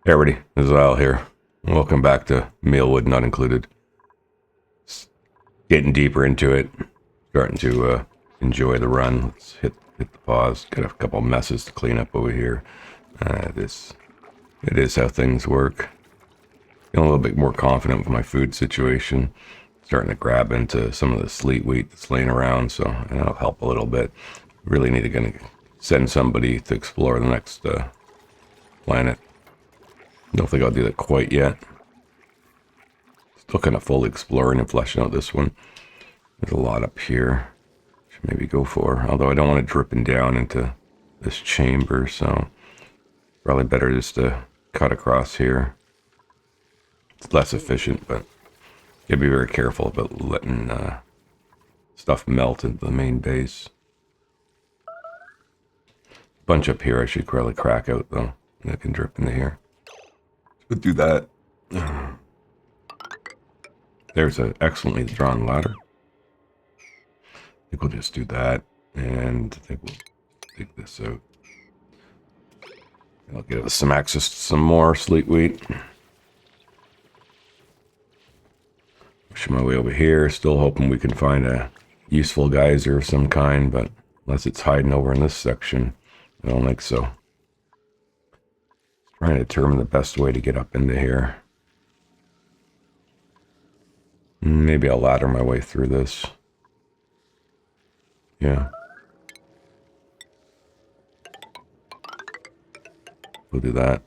Hey everybody, this is Al here. Welcome back to Mealwood Not Included. Getting deeper into it, starting to enjoy the run. Let's hit the pause. Got a couple messes to clean up over here. It is how things work. Feeling a little bit more confident with my food situation. Starting to grab into some of the sleet wheat that's laying around, so that'll help a little bit. Really need to send somebody to explore the next planet. Don't think I'll do that quite yet. Still kind of fully exploring and fleshing out this one. There's a lot up here. Should maybe go for. Although I don't want it dripping down into this chamber, so probably better just to cut across here. It's less efficient, but you gotta be very careful about letting stuff melt into the main base. Bunch up here I should probably crack out though. That can drip into here. We'll do that. There's an excellently drawn ladder. I think we'll just do that, and I think we'll take this out. I'll give us some access to some more sleet wheat. Pushing my way over here, still hoping we can find a useful geyser of some kind, but unless it's hiding over in this section, I don't think so. Trying to determine the best way to get up into here. Maybe I'll ladder my way through this. Yeah. We'll do that.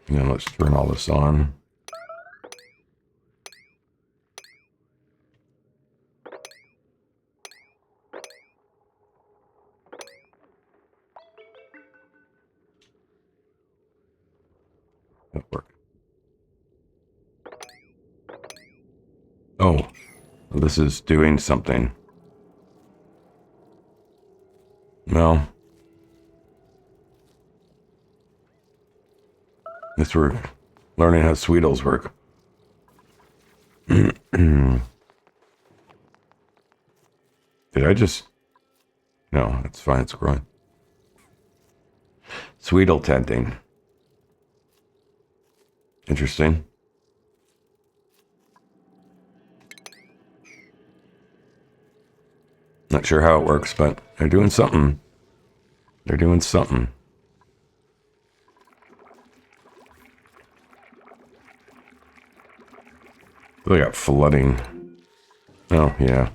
Now let's turn all this on. That'll work. Oh, this is doing something. Well, this we're learning how Sweetles work. Did I just... No, it's fine, it's growing. Sweetle tenting. Interesting. Not sure how it works, but they're doing something. They're doing something. They got flooding. Oh, yeah.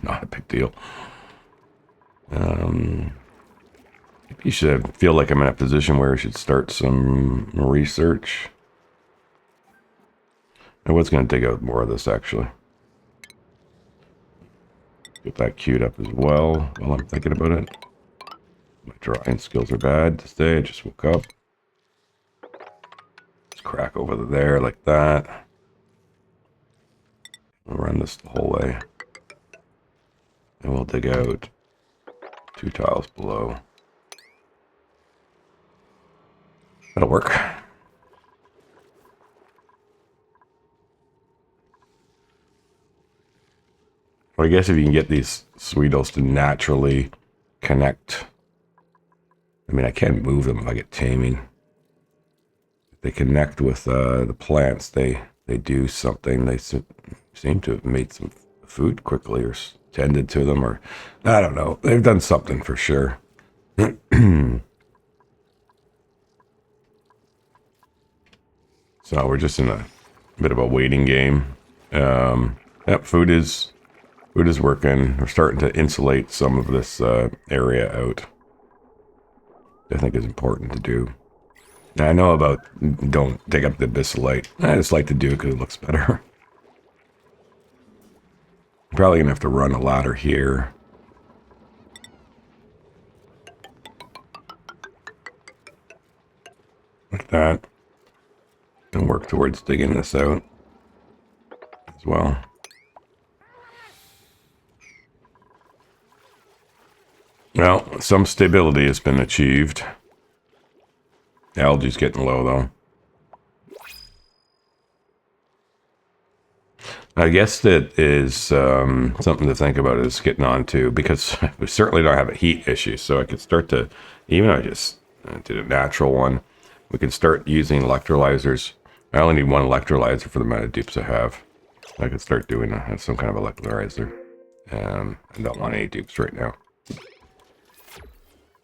Not a big deal. You should feel like I'm in a position where I should start some research. I was going to dig out more of this, actually. Get that queued up as well while I'm thinking about it. My drawing skills are bad today. I just woke up. Let's crack over there like that. I'll run this the whole way. And we'll dig out 2 tiles below. That'll work. Well, I guess if you can get these Sweetles to naturally connect. I mean, I can move them if I get taming. If they connect with the plants, they do something. They seem to have made some food quickly or tended to them, or I don't know. They've done something for sure. So we're just in a bit of a waiting game. Yep, food is working. We're starting to insulate some of this area out. I think is important to do. Now, I know about don't dig up the abyssalite. I just like to do it because it looks better. I'm probably going to have to run a ladder here. Like that. And work towards digging this out as well. Well, some stability has been achieved. Algae's getting low, though. I guess that is something to think about is getting on to, because we certainly don't have a heat issue, so I could start to, even if I just did a natural one. We can start using electrolyzers. I only need one electrolyzer for the amount of dupes I have. I could start doing some kind of electrolyzer. I don't want any dupes right now.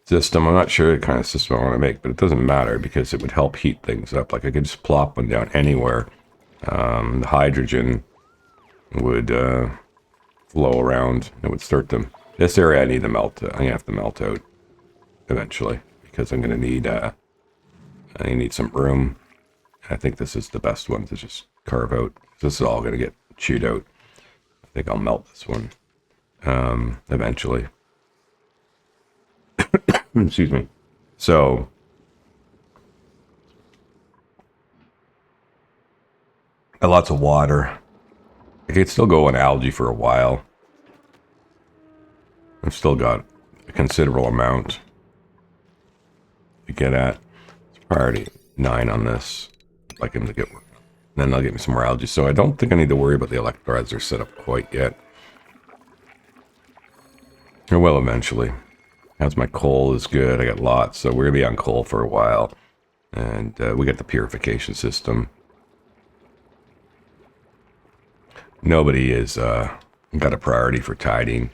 System, I'm not sure what kind of system I want to make, but it doesn't matter because it would help heat things up. Like I could just plop one down anywhere. The hydrogen would flow around. It would start them. This area I need to melt. I'm gonna have to melt out eventually because I'm gonna need. I need some room. I think this is the best one to just carve out. This is all gonna get chewed out. I think I'll melt this one eventually. Excuse me. So lots of water. I could still go on algae for a while. I've still got a considerable amount to get at. It's priority 9 on this. I'd like him to get work. Then they'll get me some more algae. So I don't think I need to worry about the electrolyzer set up quite yet. Or will eventually. As my coal is good, I got lots. So we're going to be on coal for a while. And we got the purification system. Nobody is got a priority for tidying.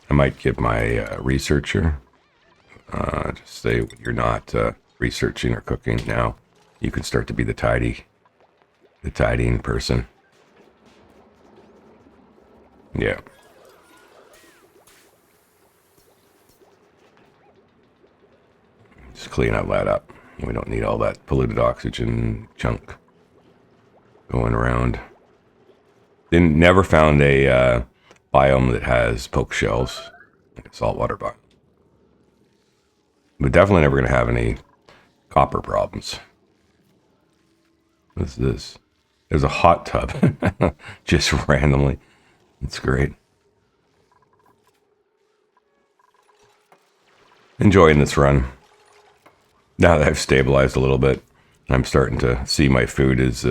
I might give my researcher, just say you're not researching or cooking now. You can start to be the tidying person. Yeah. Just clean all that up. We don't need all that polluted oxygen junk going around. Never found a biome that has poke shells, like a saltwater biome. We're definitely never going to have any copper problems. What's this? There's a hot tub, just randomly. It's great. Enjoying this run. Now that I've stabilized a little bit, I'm starting to see my food is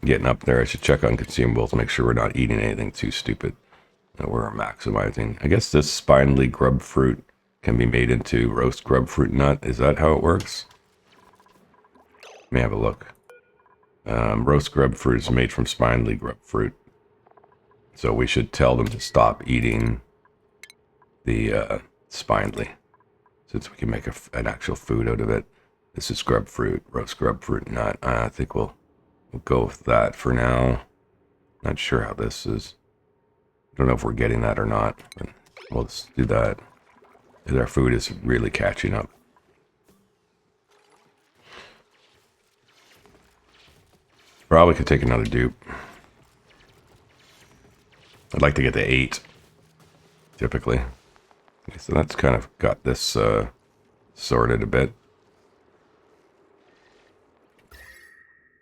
getting up there. I should check on consumables, make sure we're not eating anything too stupid. That we're maximizing. I guess this spindly grub fruit can be made into roast grub fruit nut. Is that how it works? Let me have a look. Roast grub fruit is made from spindly grub fruit. So we should tell them to stop eating the spindly, since we can make an actual food out of it. This is grub fruit, roast grub fruit nut. I think we'll go with that for now. Not sure how this is. I don't know if we're getting that or not, but we'll just do that. Because our food is really catching up. Probably could take another dupe. I'd like to get to 8, typically. Okay, so that's kind of got this sorted a bit.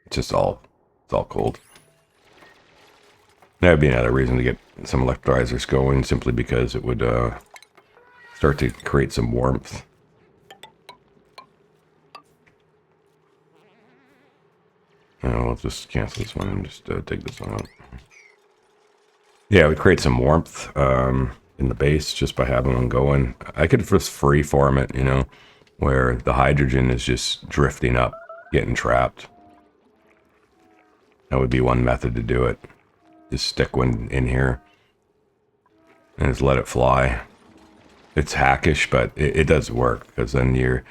It's all cold. That would be another reason to get some electrolyzers going, simply because it would start to create some warmth. I'll just cancel this one and just dig this one out. Yeah, we create some warmth in the base just by having them going. I could just freeform it, where the hydrogen is just drifting up, getting trapped. That would be one method to do it. Just stick one in here and just let it fly. It's hackish, but it does work, because then the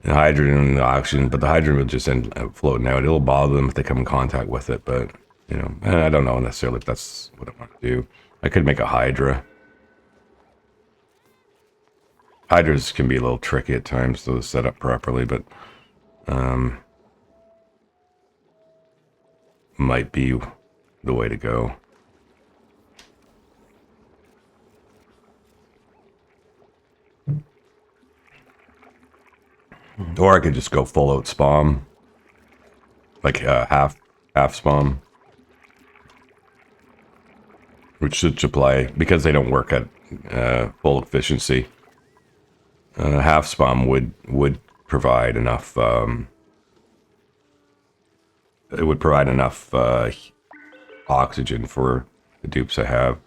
hydrogen and the oxygen, but the hydrogen will just end up floating out. It'll bother them if they come in contact with it, but I don't know necessarily if that's what I want to do. I could make a Hydra. Hydras can be a little tricky at times to set up properly, but might be the way to go. Or I could just go full out spam, like half spam, which should supply, because they don't work at full efficiency. Half spam would provide enough. It would provide enough oxygen for the dupes I have.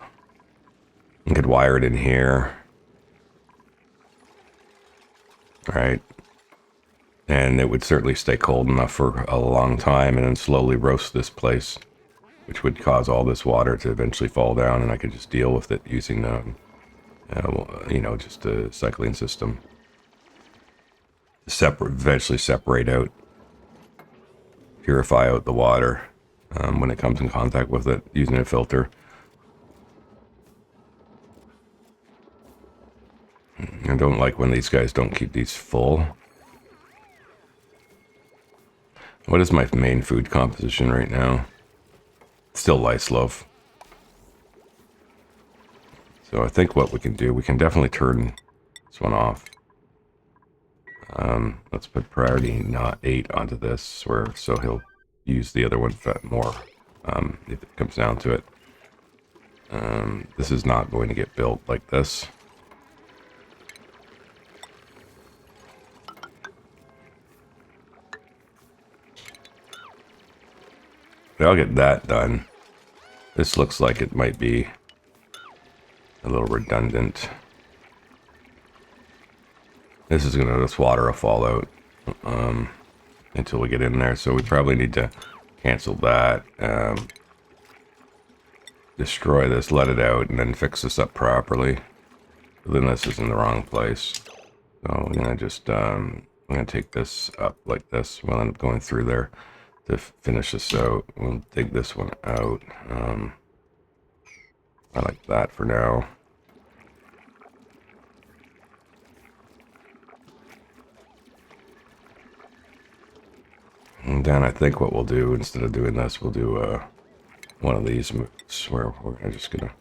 I could wire it in here. right? And it would certainly stay cold enough for a long time and then slowly roast this place, which would cause all this water to eventually fall down, and I could just deal with it using, just a cycling system. Eventually separate out, purify out the water when it comes in contact with it using a filter. I don't like when these guys don't keep these full. What is my main food composition right now? Still lice loaf. So I think what we can do, we can definitely turn this one off. Let's put priority not 8 onto this, so he'll use the other one more if it comes down to it. This is not going to get built like this. But I'll get that done. This looks like it might be a little redundant. This water will fall out until we get in there, so we probably need to cancel that, destroy this, let it out, and then fix this up properly. But then this is in the wrong place. So we're gonna just I'm gonna take this up like this. We'll end up going through there to finish this out. We'll dig this one out. I like that for now. And then I think what we'll do, instead of doing this, we'll do one of these moves where we're just gonna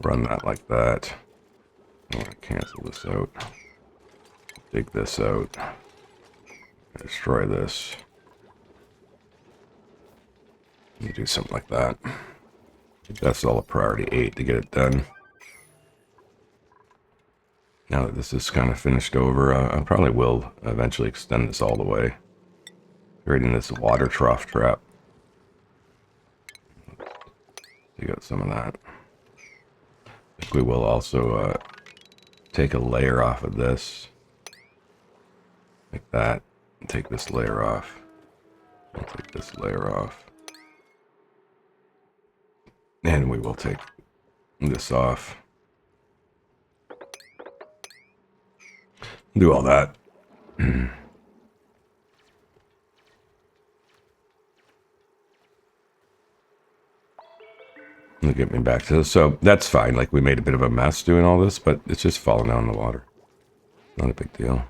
run that like that. I'm gonna cancel this out. Dig this out. Destroy this. You do something like that. That's all a priority 8 to get it done. Now that this is kind of finished over, I probably will eventually extend this all the way, creating this water trough trap. You got some of that. I think we will also take a layer off of this, like that. Take this layer off. I'll take this layer off. And we will take this off. Do all that. It'll get me back to this. So that's fine. Like, we made a bit of a mess doing all this, but it's just falling down in the water. Not a big deal.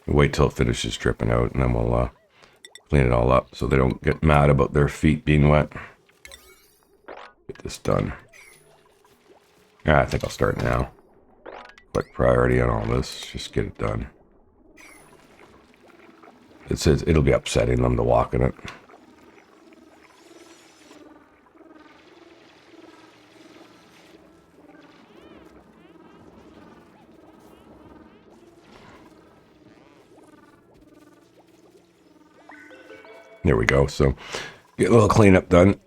Wait till it finishes dripping out, and then we'll clean it all up so they don't get mad about their feet being wet. Get this done. Yeah, I think I'll start now. Quick priority on all this. Just get it done. It says it'll be upsetting them to walk in it. There we go. So get a little cleanup done.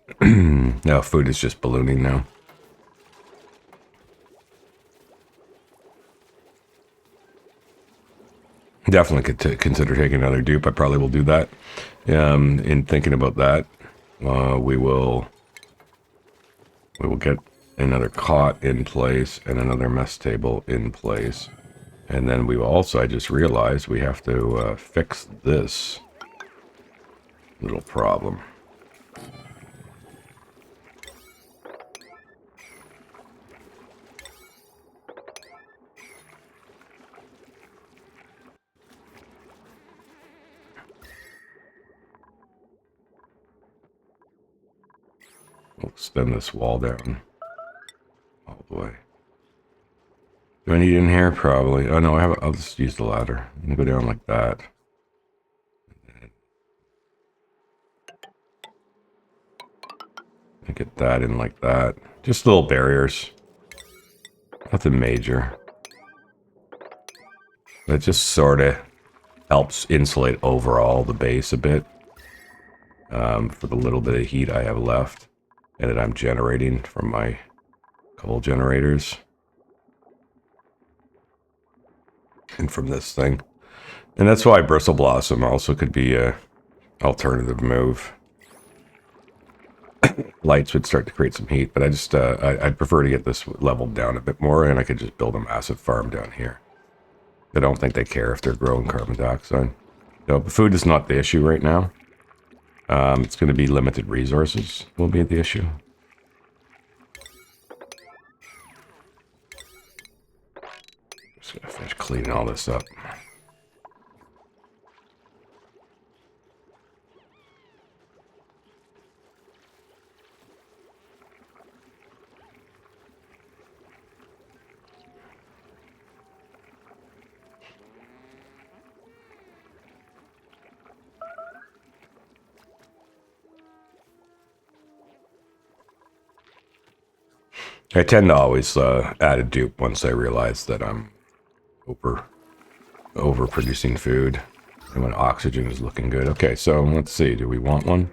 Now food is just ballooning now. Definitely could consider taking another dupe. I probably will do that. In thinking about that, we will get another cot in place and another mess table in place, and then we will also, I just realized, we have to fix this little problem. We'll extend this wall down all the way. Do I need in here? Probably. Oh no, I'll just use the ladder and go down like that. And get that in like that. Just little barriers. Nothing major. It just sort of helps insulate overall the base a bit. For the little bit of heat I have left and that I'm generating from my coal generators. and from this thing. And that's why Bristle Blossom also could be a alternative move. Lights would start to create some heat, but I'd prefer to get this leveled down a bit more, and I could just build a massive farm down here. I don't think they care if they're growing carbon dioxide. No, but food is not the issue right now. It's going to be limited resources will be the issue. Just going to finish cleaning all this up. I tend to always add a dupe once I realize that I'm overproducing food and when oxygen is looking good. Okay, so let's see. Do we want one?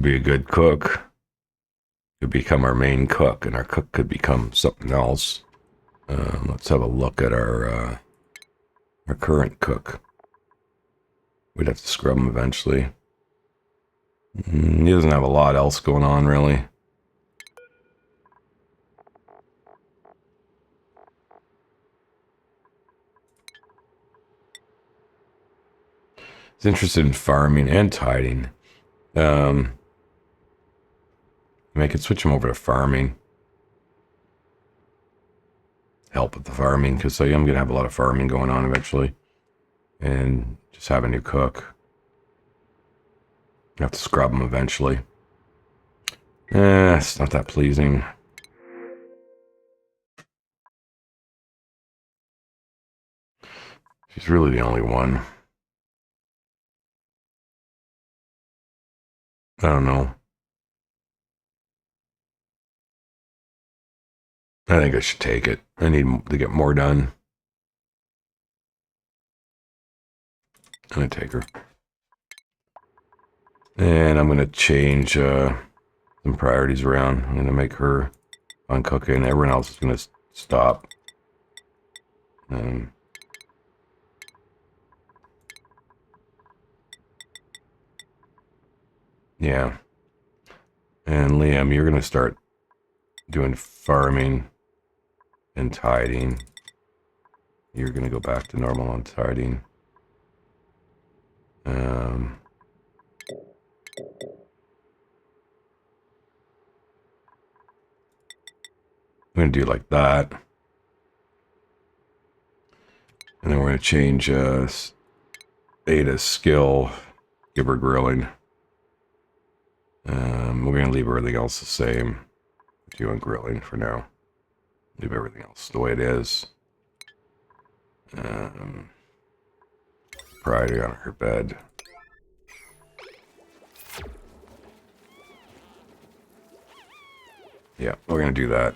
Be a good cook. Could become our main cook, and our cook could become something else. Let's have a look at our current cook. We'd have to scrub him eventually. He doesn't have a lot else going on, really. He's interested in farming and tiding. I could switch him over to farming. Help with the farming, because I am going to have a lot of farming going on eventually. And just have a new cook. Have to scrub him eventually. It's not that pleasing. She's really the only one. I don't know. I think I should take it. I need to get more done. I'm going to take her. And I'm going to change some priorities around. I'm going to make her on cooking. Everyone else is going to stop. Yeah. And Liam, you're going to start doing farming and tiding. You're going to go back to normal on tiding. I'm going to do like that. And then we're going to change Ada's skill, give her grilling. We're going to leave everything else the same. Doing grilling for now. Leave everything else the way it is. Priority on her bed. Yeah, we're going to do that.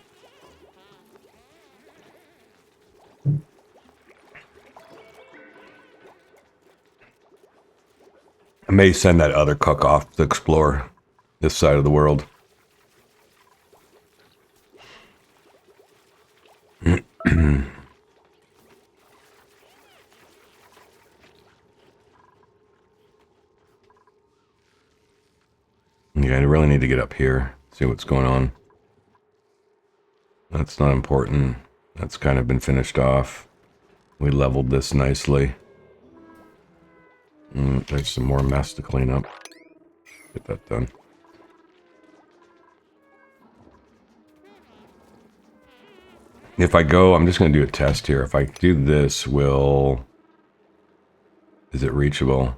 I may send that other cook off to explore this side of the world. Yeah, I really need to get up here, see what's going on. That's not important. That's kind of been finished off. We leveled this nicely. There's some more mess to clean up. Get that done. If I go, I'm just going to do a test here. If I do this, is it reachable?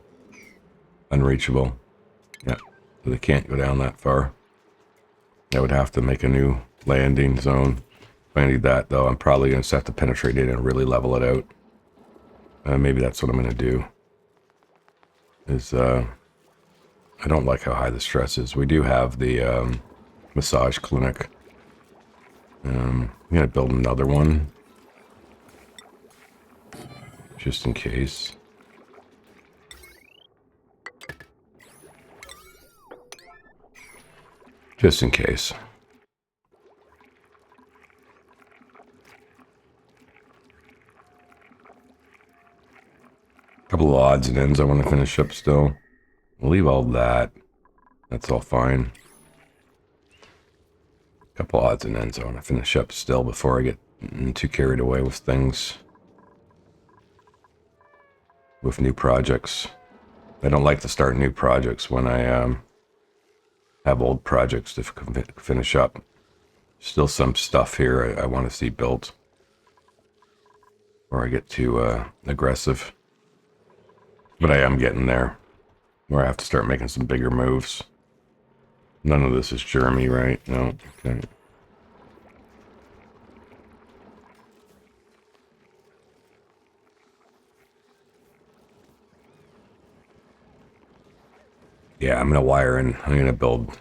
Unreachable. Yeah, so they can't go down that far. I would have to make a new landing zone. If I need that, though, I'm probably going to have to penetrate it and really level it out. Maybe that's what I'm going to do. I don't like how high the stress is. We do have the massage clinic. I'm going to build another one. Just in case. Just in case. couple of odds and ends I want to finish up still. We'll leave all that. That's all fine. Couple odds and ends I want to finish up still before I get too carried away with things. With new projects. I don't like to start new projects when I have old projects to finish up. Still some stuff here I want to see built. Or I get too aggressive. But I am getting there. Where I have to start making some bigger moves. None of this is Jeremy, right? No, okay. Yeah, I'm going to wire in. I'm going to build...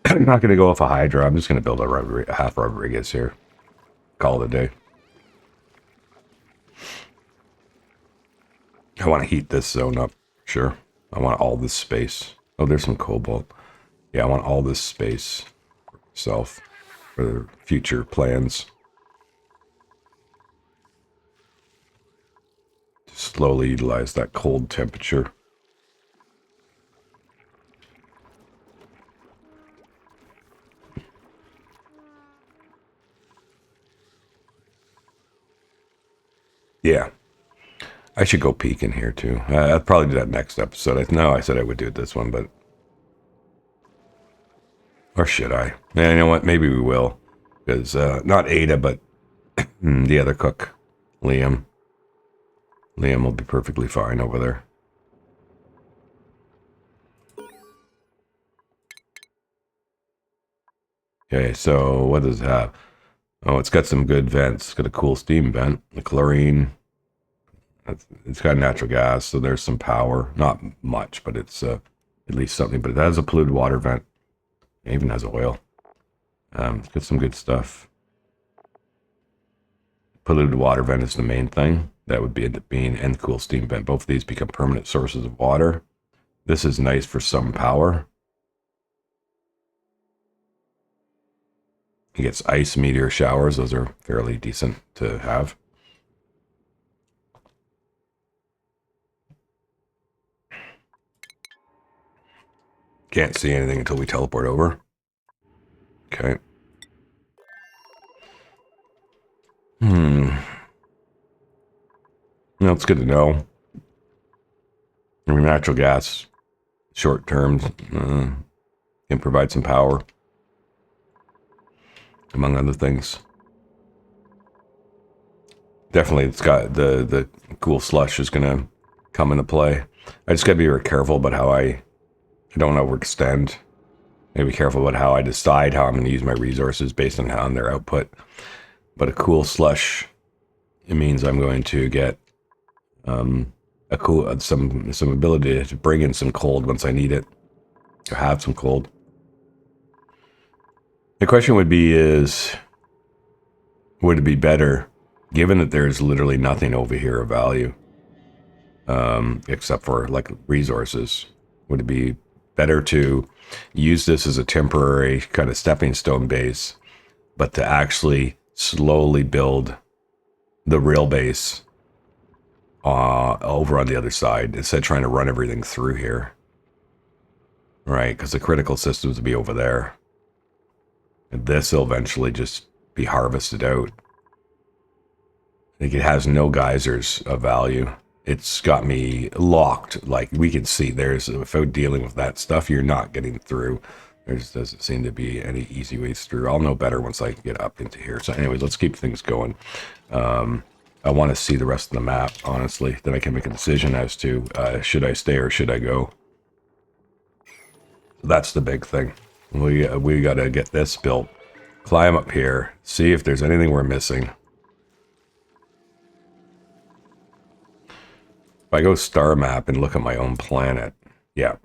I'm not going to go off a Hydra. I'm just going to build a half Rodriguez here. Call it a day. I want to heat this zone up. Sure. I want all this space. Oh, there's some cobalt. Yeah, I want all this space for myself, for future plans. To slowly utilize that cold temperature. Yeah. I should go peek in here too. I'll probably do that next episode. No, I said I would do it this one, but... Or should I? Yeah, you know what? Maybe we will. Because, not Ada, but the other cook, Liam. Liam will be perfectly fine over there. Okay, so what does it have? Oh, it's got some good vents. It's got a cool steam vent. The chlorine. It's got natural gas, so there's some power. Not much, but it's at least something. But it has a polluted water vent. It even has oil. It's got some good stuff. Polluted water vent is the main thing. That would be being and cool steam vent. Both of these become permanent sources of water. This is nice for some power. He gets ice meteor showers. Those are fairly decent to have. Can't see anything until we teleport over. Okay. No, it's good to know. I mean, natural gas, short term, can provide some power, among other things. Definitely, it's got the cool slush is going to come into play. I just got to be very careful about how I don't overextend. I gotta be careful about how I decide how I'm going to use my resources based on their output. But a cool slush, it means I'm going to get some ability to bring in some cold once I need it, or have some cold. The question would be would it be better, given that there's literally nothing over here of value, except for like resources, would it be better to use this as a temporary kind of stepping stone base, but to actually slowly build the real base over on the other side instead of trying to run everything through here, right? Because the critical systems will be over there, and this will eventually just be harvested out. I think it has no geysers of value. It's got me locked. Like, we can see without dealing with that stuff, you're not getting through. There just doesn't seem to be any easy ways through. I'll know better once I get up into here. So anyways, let's keep things going. I want to see the rest of the map, honestly. Then I can make a decision as to should I stay or should I go. That's the big thing. We got to get this built. Climb up here. See if there's anything we're missing. If I go star map and look at my own planet, yeah,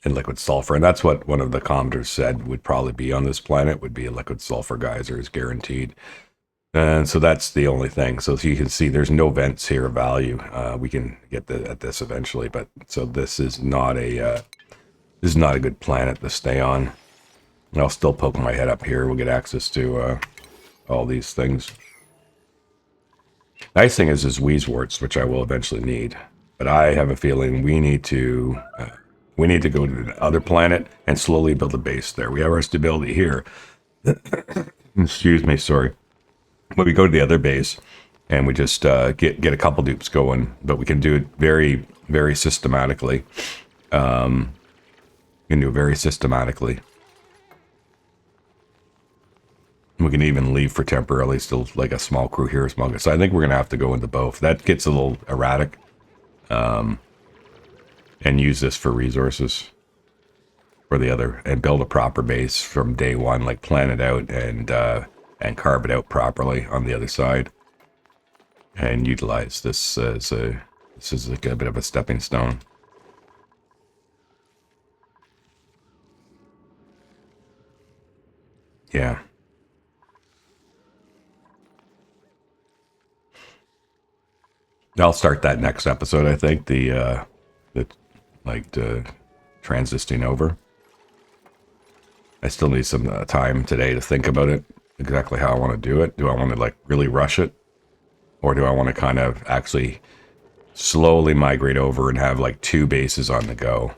and liquid sulfur, and that's what one of the commenters said would probably be on this planet, would be a liquid sulfur geyser is guaranteed. And so that's the only thing. So you can see there's no vents here of value. We can get at this eventually, but so this is not a good planet to stay on. I'll still poke my head up here. We'll get access to all these things. Nice thing is Weezeworts, which I will eventually need. But I have a feeling we need to go to the other planet and slowly build a base there. We have our stability here. Excuse me, sorry. But we go to the other base and we just get a couple dupes going, but we can do it very, very systematically. We can do it very systematically. We can even leave for temporarily, still like a small crew here, a small. So I think we're gonna have to go into both. That gets a little erratic, and use this for resources for the other, and build a proper base from day one, like plan it out and carve it out properly on the other side, and utilize this as this is like a bit of a stepping stone. Yeah. I'll start that next episode. I think the transiting over. I still need some time today to think about it, exactly how I want to do it. Do I want to like really rush it, or do I want to kind of actually slowly migrate over and have like two bases on the go?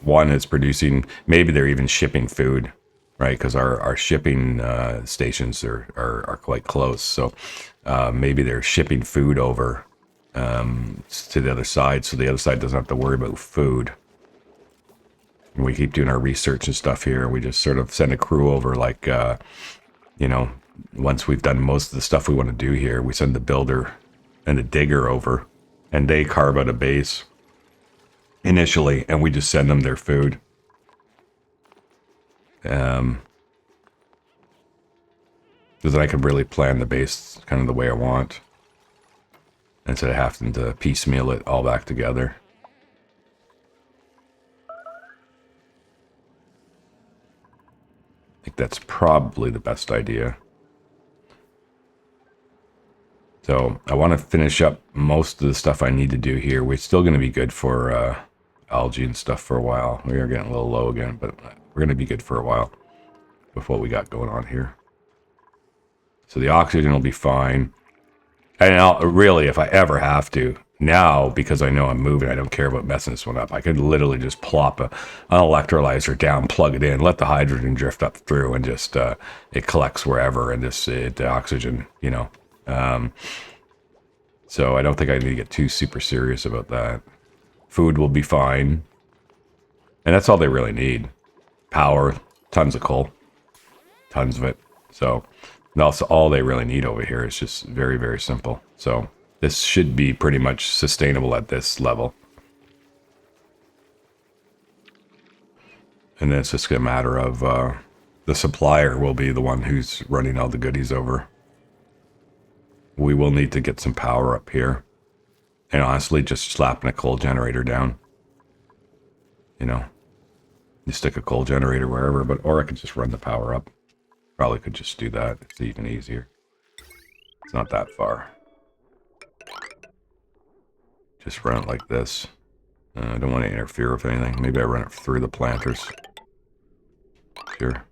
One is producing, maybe they're even shipping food, right? Because our shipping stations are quite close. So maybe they're shipping food over to the other side, so the other side doesn't have to worry about food. And we keep doing our research and stuff here. We just sort of send a crew over, like, once we've done most of the stuff we want to do here, we send the builder and the digger over, and they carve out a base initially, and we just send them their food. Because then I can really plan the base kind of the way I want, instead of having to piecemeal it all back together. I think that's probably the best idea. So I want to finish up most of the stuff I need to do here. We're still going to be good for algae and stuff for a while. We are getting a little low again, but we're going to be good for a while with what we got going on here. So the oxygen will be fine. And really, if I ever have to, now, because I know I'm moving, I don't care about messing this one up. I could literally just plop an electrolyzer down, plug it in, let the hydrogen drift up through, and just it collects wherever, and just the oxygen, so I don't think I need to get too super serious about that. Food will be fine. And that's all they really need. Power, tons of coal. Tons of it. So that's all they really need over here. Is just very, very simple. So this should be pretty much sustainable at this level. And then it's just a matter of the supplier will be the one who's running all the goodies over. We will need to get some power up here. And honestly, just slapping a coal generator down. You stick a coal generator wherever, or I could just run the power up. Probably could just do that. It's even easier. It's not that far. Just run it like this. I don't want to interfere with anything. Maybe I run it through the planters. Sure.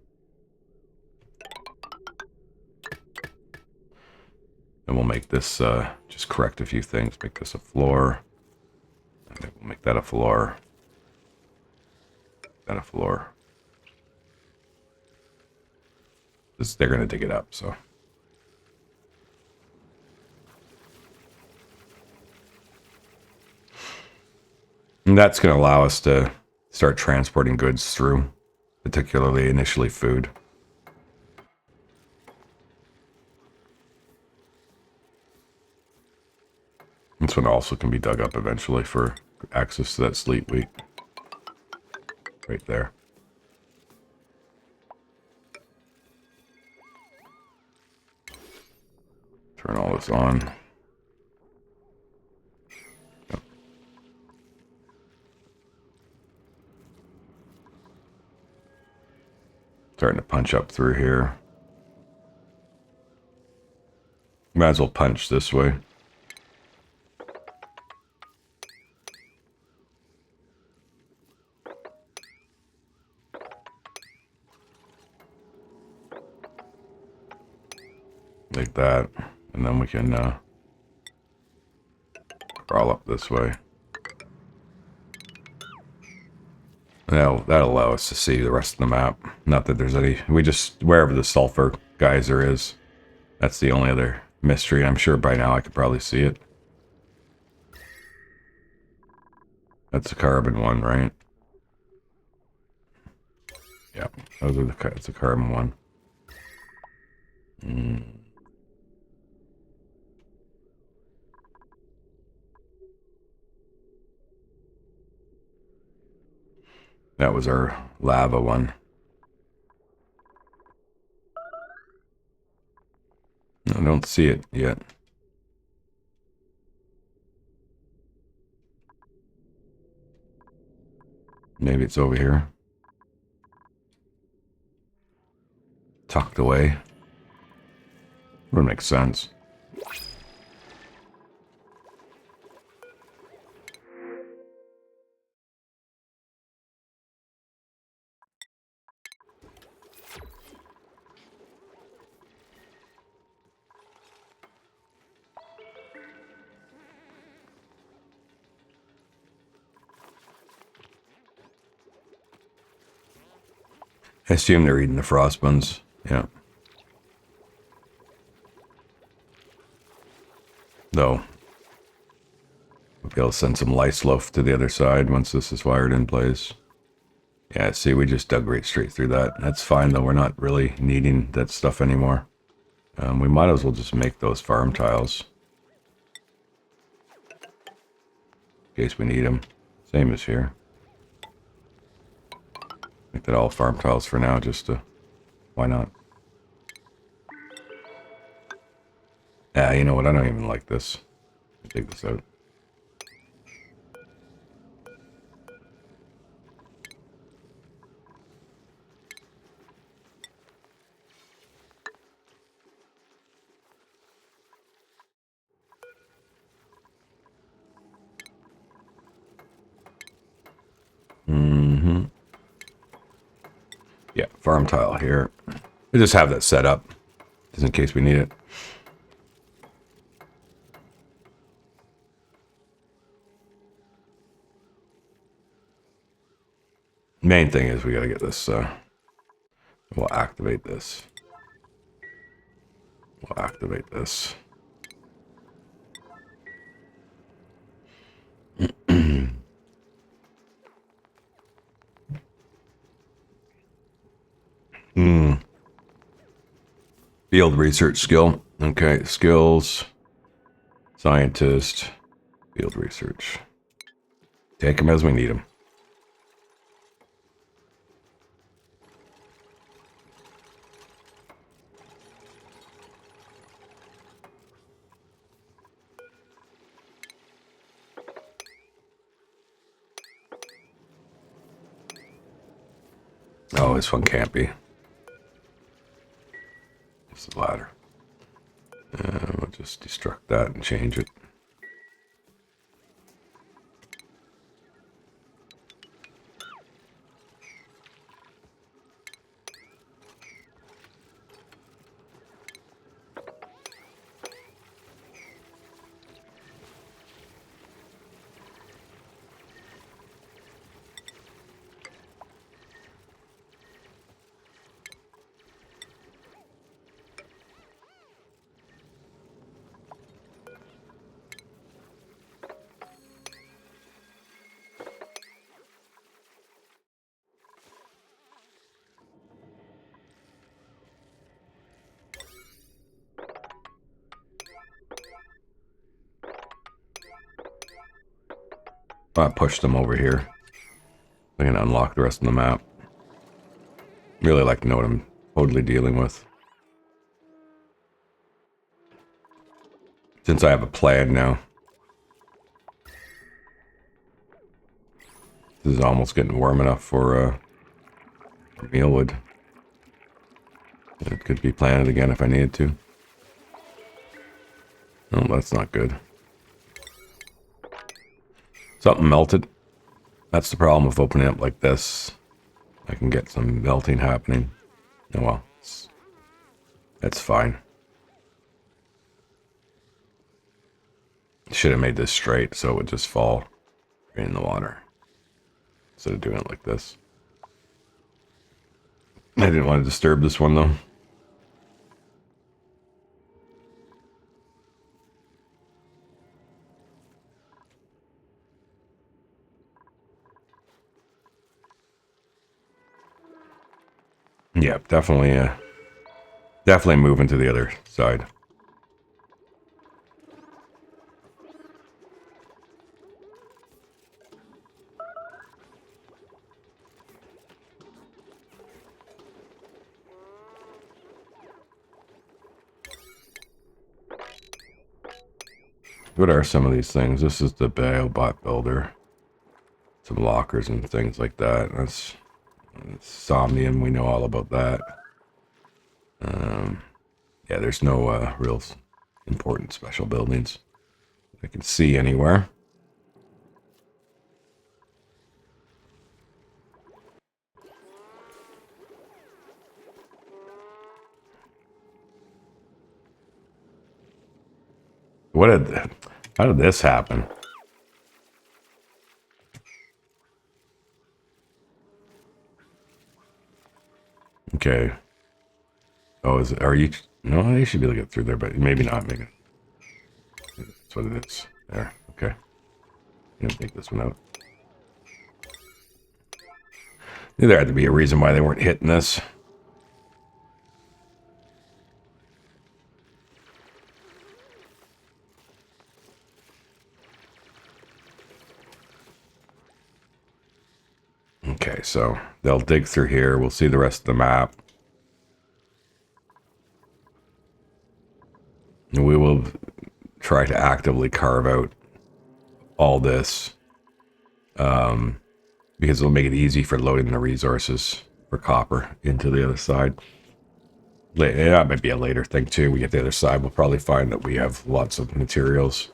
And we'll make this, just correct a few things. Make this a floor. And we'll make that a floor. That a floor. They're going to dig it up, so. And that's going to allow us to start transporting goods through, particularly initially food. This one also can be dug up eventually for access to that sleet wheat. Right there. Turn all this on. Yep. Starting to punch up through here. Might as well punch this way. Like that, and then we can crawl up this way. That'll allow us to see the rest of the map. Not that there's any... We just... Wherever the sulfur geyser is, that's the only other mystery. I'm sure by now I could probably see it. That's a carbon one, right? Yeah, it's a carbon one. That was our lava one. I don't see it yet. Maybe it's over here. Tucked away. Would make sense. I assume they're eating the frost buns. Yeah. Though, we'll be able to send some lice loaf to the other side once this is wired in place. Yeah, see, we just dug right straight through that. That's fine, though. We're not really needing that stuff anymore. We might as well just make those farm tiles. In case we need them. Same as here. Make that all farm tiles for now, just to... Why not? Yeah, you know what? I don't even like this. Take this out. Yeah, farm tile here. We just have that set up, just in case we need it. Main thing is we gotta get this, we'll activate this. We'll activate this. Field research skill. Okay, skills. Scientist. Field research. Take them as we need them. Oh, this one can't be. It's the ladder. We'll just destruct that and change it. I pushed them over here. I'm gonna unlock the rest of the map. Really like to know what I'm totally dealing with. Since I have a plan now. This is almost getting warm enough for mealwood. It could be planted again if I needed to. Oh, that's not good. Something melted. That's the problem with opening up like this. I can get some melting happening. Oh well, that's fine. Should have made this straight so it would just fall right in the water instead of doing it like this. I didn't want to disturb this one though. Yeah, definitely moving to the other side. What are some of these things? This is the bot builder. Some lockers and things like that. That's Somnium. We know all about that. Yeah, there's no real important special buildings I can see anywhere. How did this happen? Okay. Oh, are you? No, they should be able to get through there, but maybe not. Maybe that's what it is. There. Okay. I'm gonna take this one out. There had to be a reason why they weren't hitting this. Okay, so they'll dig through here. We'll see the rest of the map. And we will try to actively carve out all this because it'll make it easy for loading the resources for copper into the other side. That might be a later thing too. We get the other side, we'll probably find that we have lots of materials.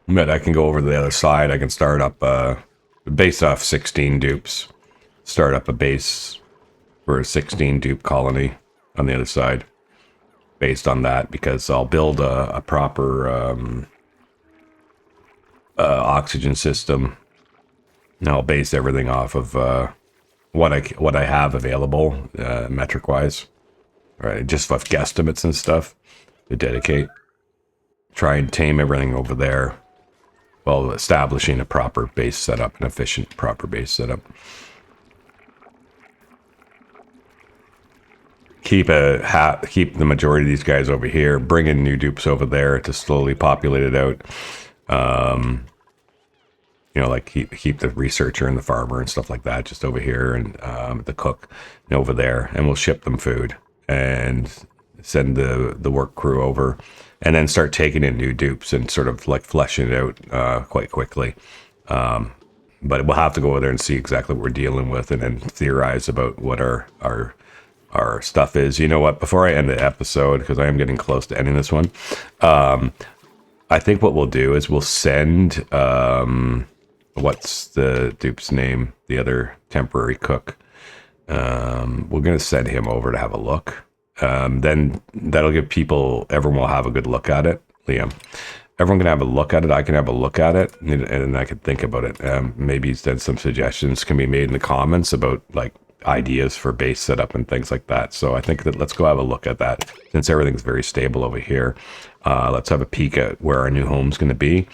But I can go over to the other side. I can start up based off 16 dupes. Start up a base for a 16 dupe colony on the other side. Based on that, because I'll build a proper oxygen system. And I'll base everything off of what I have available metric wise. Right, just off guesstimates and stuff to dedicate. Try and tame everything over there while establishing a proper base setup, an efficient proper base setup. Keep the majority of these guys over here. Bring in new dupes over there to slowly populate it out. Like keep the researcher and the farmer and stuff like that just over here, and the cook over there, and we'll ship them food and send the work crew over, and then start taking in new dupes and sort of like fleshing it out quite quickly. But we'll have to go over there and see exactly what we're dealing with, and then theorize about what our stuff is. You know what? Before I end the episode, because I am getting close to ending this one, I think what we'll do is we'll send what's the dupe's name? The other temporary cook. We're gonna send him over to have a look. Then that'll give everyone will have a good look at it. Liam, everyone can have a look at it. I can have a look at it, and I can think about it. Maybe then some suggestions can be made in the comments about like ideas for base setup and things like that. So I think that let's go have a look at that. Since everything's very stable over here, let's have a peek at where our new home's going to be,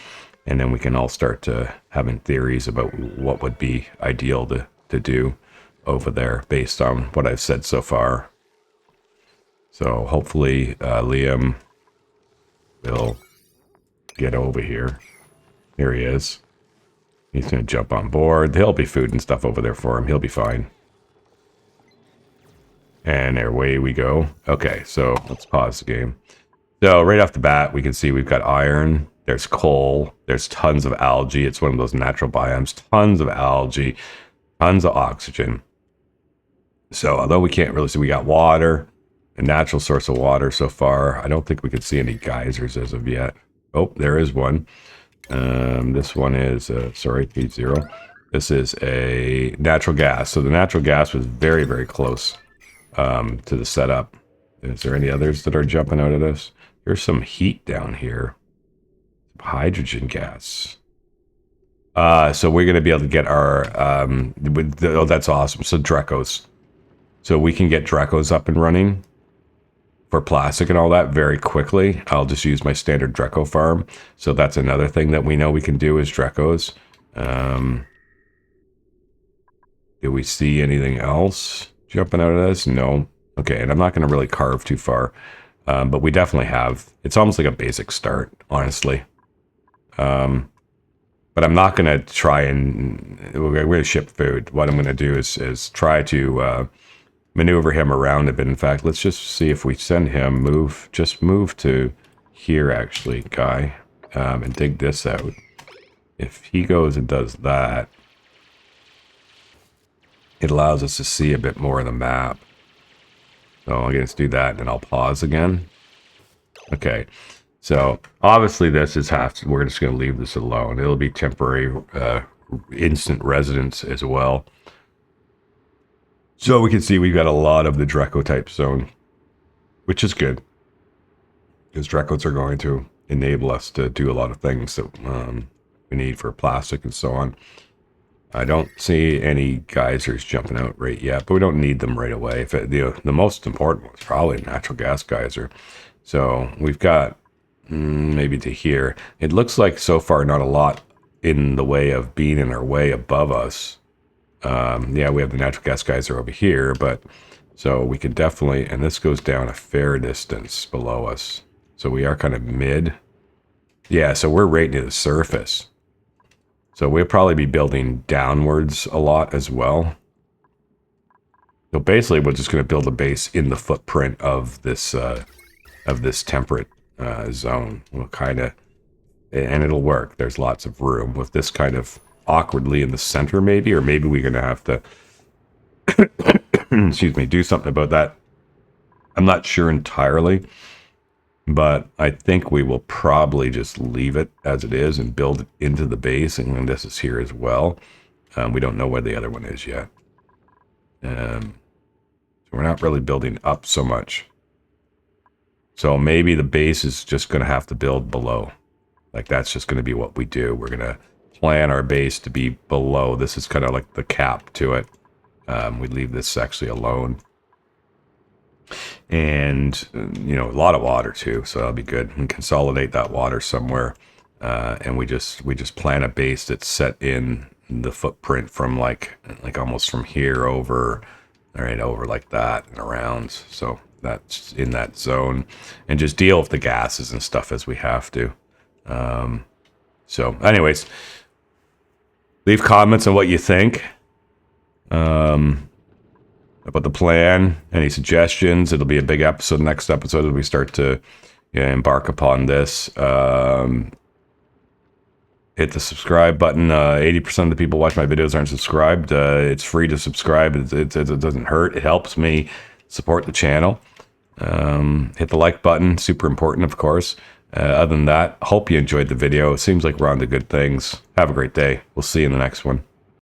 and then we can all start having theories about what would be ideal to do over there based on what I've said so far. So hopefully Liam will get over here. Here he is. He's going to jump on board. There'll be food and stuff over there for him. He'll be fine. And away we go. Okay, so let's pause the game. So right off the bat, we can see we've got iron. There's coal. There's tons of algae. It's one of those natural biomes. Tons of algae. Tons of oxygen. So although we can't really see, we got water. A natural source of water so far. I don't think we could see any geysers as of yet. Oh, there is one. This one is, sorry, P0. This is a natural gas. So the natural gas was very, very close to the setup. Is there any others that are jumping out at us? There's some heat down here. Hydrogen gas. So we're going to be able to get our... oh, that's awesome. So Drecos. So we can get Drecos up and running for plastic and all that very quickly. I'll just use my standard Dreco farm. So that's another thing that we know we can do is Drecos. Do we see anything else jumping out of this? No. Okay, and I'm not going to really carve too far. But we definitely have... It's almost like a basic start, honestly. But I'm not going to try and... We're going to ship food. What I'm going to do is try to maneuver him around a bit. In fact, let's just see if we send him... Just move to here, actually, guy. And dig this out. If he goes and does that, it allows us to see a bit more of the map. So I'm going to do that, and then I'll pause again. Okay. So obviously this is we're just going to leave this alone. It'll be temporary instant residence as well. So we can see we've got a lot of the Dreco type zone, which is good. Because Drecos are going to enable us to do a lot of things that we need for plastic and so on. I don't see any geysers jumping out right yet, but we don't need them right away. The most important one's probably a natural gas geyser. So we've got maybe to here. It looks like so far not a lot in the way of being in our way above us. Yeah, we have the natural gas geyser over here, but so we could definitely, and this goes down a fair distance below us. So we are kind of mid. Yeah, so we're right near the surface. So we'll probably be building downwards a lot as well. So basically, we're just going to build a base in the footprint of this temperate zone. We'll kind of, and it'll work. There's lots of room with this kind of awkwardly in the center, maybe, or maybe we're going to have to, excuse me, do something about that. I'm not sure entirely. But I think we will probably just leave it as it is and build it into the base. And this is here as well. We don't know where the other one is yet. So we're not really building up so much. So maybe the base is just going to have to build below. Like that's just going to be what we do. We're going to plan our base to be below. This is kind of like the cap to it. We leave this actually alone. And, you know, a lot of water too, so that'll be good. And consolidate that water somewhere. And we just plan a base that's set in the footprint from like almost from here over, all right, over like that and around. So that's in that zone. And just deal with the gases and stuff as we have to. So anyways, leave comments on what you think. About the plan, any suggestions. It'll be a big episode. Next episode, as we start to embark upon this. Hit the subscribe button. 80% of the people watch my videos aren't subscribed. It's free to subscribe. It doesn't hurt. It helps me support the channel. Hit the like button. Super important, of course. Other than that, hope you enjoyed the video. It seems like we're on to good things. Have a great day. We'll see you in the next one.